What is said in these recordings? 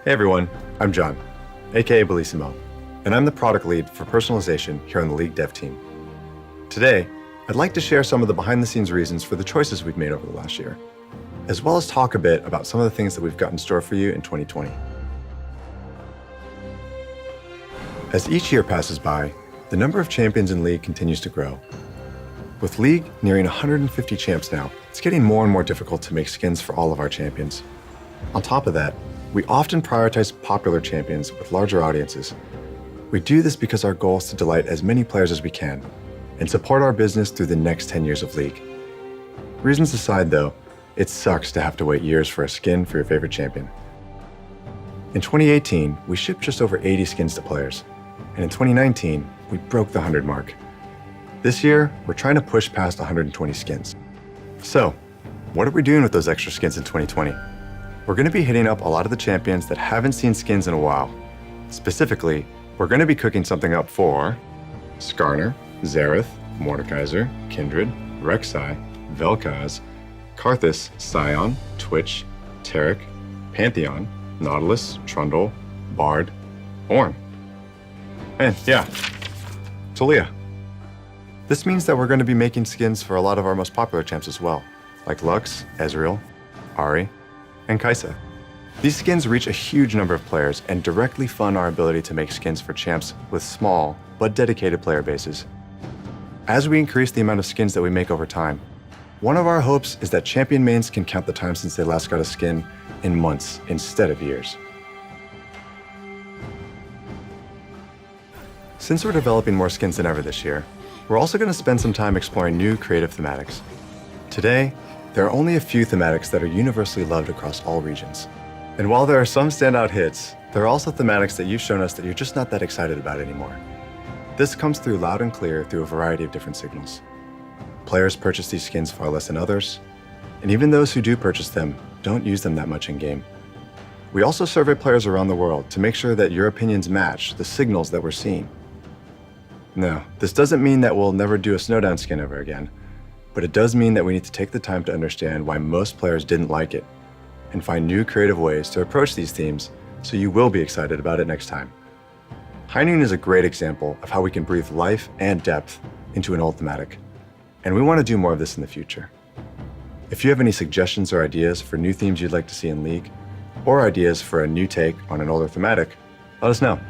Hey everyone, I'm John, aka Bellissimo, and I'm the product lead for personalization here on the League Dev team. Today, I'd like to share some of the behind-the-scenes reasons for the choices we've made over the last year, as well as talk a bit about some of the things that we've got in store for you in 2020. As each year passes by, the number of champions in League continues to grow. With League nearing 150 champs now, it's getting more and more difficult to make skins for all of our champions. On top of that, we often prioritize popular champions with larger audiences. We do this because our goal is to delight as many players as we can and support our business through the next 10 years of League. Reasons aside though, it sucks to have to wait years for a skin for your favorite champion. In 2018, we shipped just over 80 skins to players, and in 2019, we broke the 100 mark. This year, we're trying to push past 120 skins. So, what are we doing with those extra skins in 2020? We're going to be hitting up a lot of the champions that haven't seen skins in a while. Specifically, we're going to be cooking something up for Skarner, Xerath, Mordekaiser, Kindred, Rek'Sai, Vel'Koz, Karthus, Scion, Twitch, Taric, Pantheon, Nautilus, Trundle, Bard, Ornn. And yeah, Taliyah. This means that we're going to be making skins for a lot of our most popular champs as well, like Lux, Ezreal, Ahri, and Kai'Sa. These skins reach a huge number of players and directly fund our ability to make skins for champs with small but dedicated player bases. As we increase the amount of skins that we make over time, one of our hopes is that champion mains can count the time since they last got a skin in months instead of years. Since we're developing more skins than ever this year, we're also going to spend some time exploring new creative thematics. Today, there are only a few thematics that are universally loved across all regions. And while there are some standout hits, there are also thematics that you've shown us that you're just not that excited about anymore. This comes through loud and clear through a variety of different signals. Players purchase these skins far less than others, and even those who do purchase them don't use them that much in-game. We also survey players around the world to make sure that your opinions match the signals that we're seeing. No, this doesn't mean that we'll never do a Snowdown skin ever again, but it does mean that we need to take the time to understand why most players didn't like it and find new creative ways to approach these themes so you will be excited about it next time. High Noon is a great example of how we can breathe life and depth into an old thematic, and we want to do more of this in the future. If you have any suggestions or ideas for new themes you'd like to see in League, or ideas for a new take on an older thematic, let us know.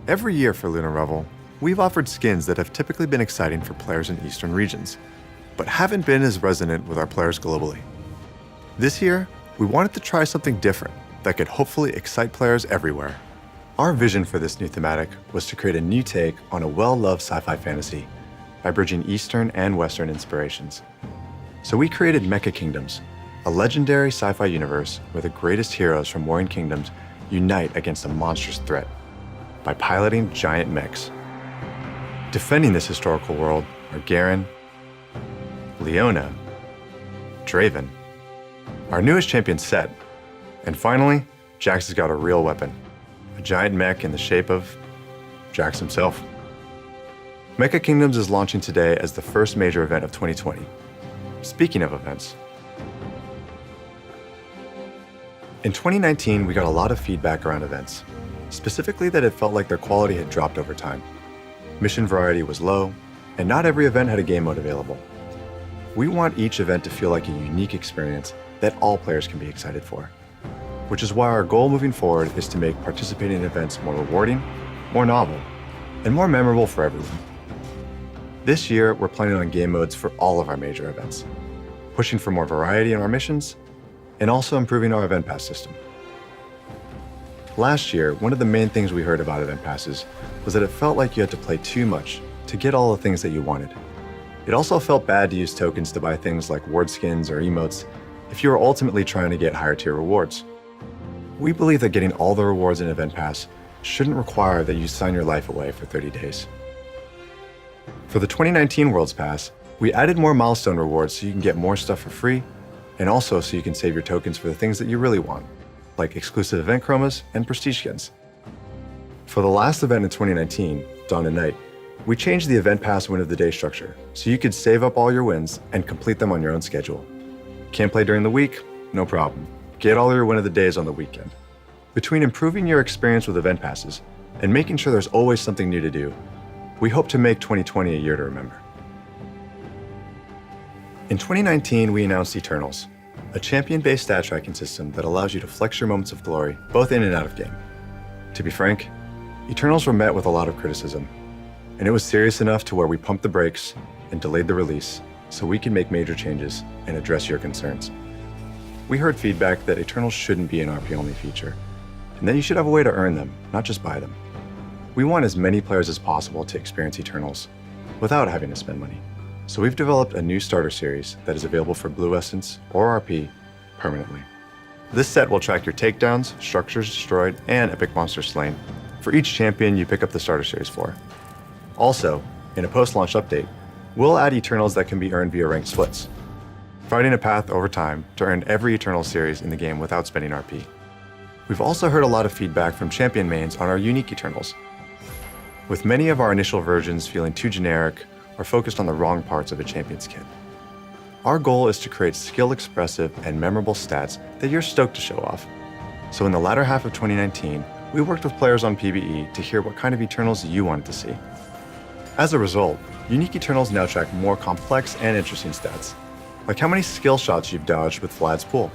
Every year for Lunar Revel, we've offered skins that have typically been exciting for players in Eastern regions, but haven't been as resonant with our players globally. This year, we wanted to try something different that could hopefully excite players everywhere. Our vision for this new thematic was to create a new take on a well-loved sci-fi fantasy by bridging Eastern and Western inspirations. So we created Mecha Kingdoms, a legendary sci-fi universe where the greatest heroes from warring kingdoms unite against a monstrous threat by piloting giant mechs. Defending this historical world are Garen, Leona, Draven, our newest champion Set, and finally, Jax has got a real weapon, a giant mech in the shape of Jax himself. Mecha Kingdoms is launching today as the first major event of 2020. Speaking of events, in 2019, we got a lot of feedback around events, specifically that it felt like their quality had dropped over time. Mission variety was low, and not every event had a game mode available. We want each event to feel like a unique experience that all players can be excited for, which is why our goal moving forward is to make participating in events more rewarding, more novel, and more memorable for everyone. This year, we're planning on game modes for all of our major events, pushing for more variety in our missions, and also improving our event pass system. Last year, one of the main things we heard about event passes was that it felt like you had to play too much to get all the things that you wanted. It also felt bad to use tokens to buy things like ward skins or emotes if you were ultimately trying to get higher tier rewards. We believe that getting all the rewards in Event Pass shouldn't require that you sign your life away for 30 days. For the 2019 Worlds Pass, we added more milestone rewards so you can get more stuff for free, and also so you can save your tokens for the things that you really want, like exclusive event chromas and prestige skins. For the last event in 2019, Dawn and Night, we changed the Event Pass win of the day structure so you could save up all your wins and complete them on your own schedule. Can't play during the week? No problem. get all your win of the days on the weekend. Between improving your experience with event passes and making sure there's always something new to do, we hope to make 2020 a year to remember. In 2019, we announced Eternals, a champion-based stat tracking system that allows you to flex your moments of glory, both in and out of game. To be frank, Eternals were met with a lot of criticism, and it was serious enough to where we pumped the brakes and delayed the release so we can make major changes and address your concerns. We heard feedback that Eternals shouldn't be an RP-only feature, and that you should have a way to earn them, not just buy them. We want as many players as possible to experience Eternals without having to spend money. So we've developed a new starter series that is available for Blue Essence or RP permanently. This set will track your takedowns, structures destroyed, and epic monsters slain for each champion you pick up the starter series for. Also, in a post-launch update, we'll add Eternals that can be earned via ranked splits, providing a path over time to earn every Eternal series in the game without spending RP. We've also heard a lot of feedback from champion mains on our unique Eternals, with many of our initial versions feeling too generic or focused on the wrong parts of a champion's kit. Our goal is to create skill-expressive and memorable stats that you're stoked to show off. So in the latter half of 2019, we worked with players on PvE to hear what kind of Eternals you wanted to see. As a result, unique Eternals now track more complex and interesting stats, like how many skill shots you've dodged with Vlad's pool.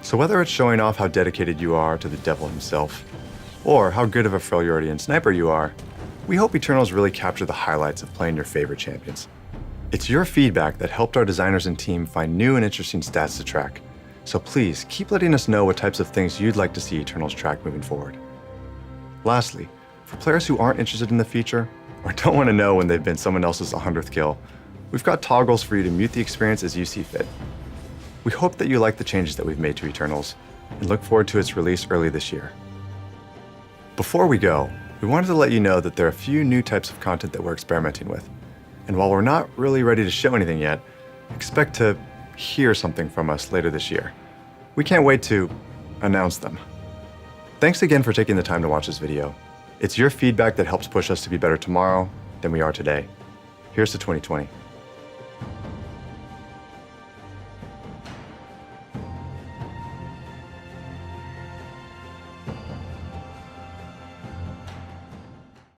So whether it's showing off how dedicated you are to the devil himself, or how good of a Freljordian sniper you are, we hope Eternals really capture the highlights of playing your favorite champions. It's your feedback that helped our designers and team find new and interesting stats to track, so please keep letting us know what types of things you'd like to see Eternals track moving forward. Lastly, for players who aren't interested in the feature, or don't want to know when they've been someone else's 100th kill, we've got toggles for you to mute the experience as you see fit. We hope that you like the changes that we've made to Eternals, and look forward to its release early this year. Before we go, we wanted to let you know that there are a few new types of content that we're experimenting with. And while we're not really ready to show anything yet, expect to hear something from us later this year. We can't wait to announce them. Thanks again for taking the time to watch this video. It's your feedback that helps push us to be better tomorrow than we are today. Here's to 2020.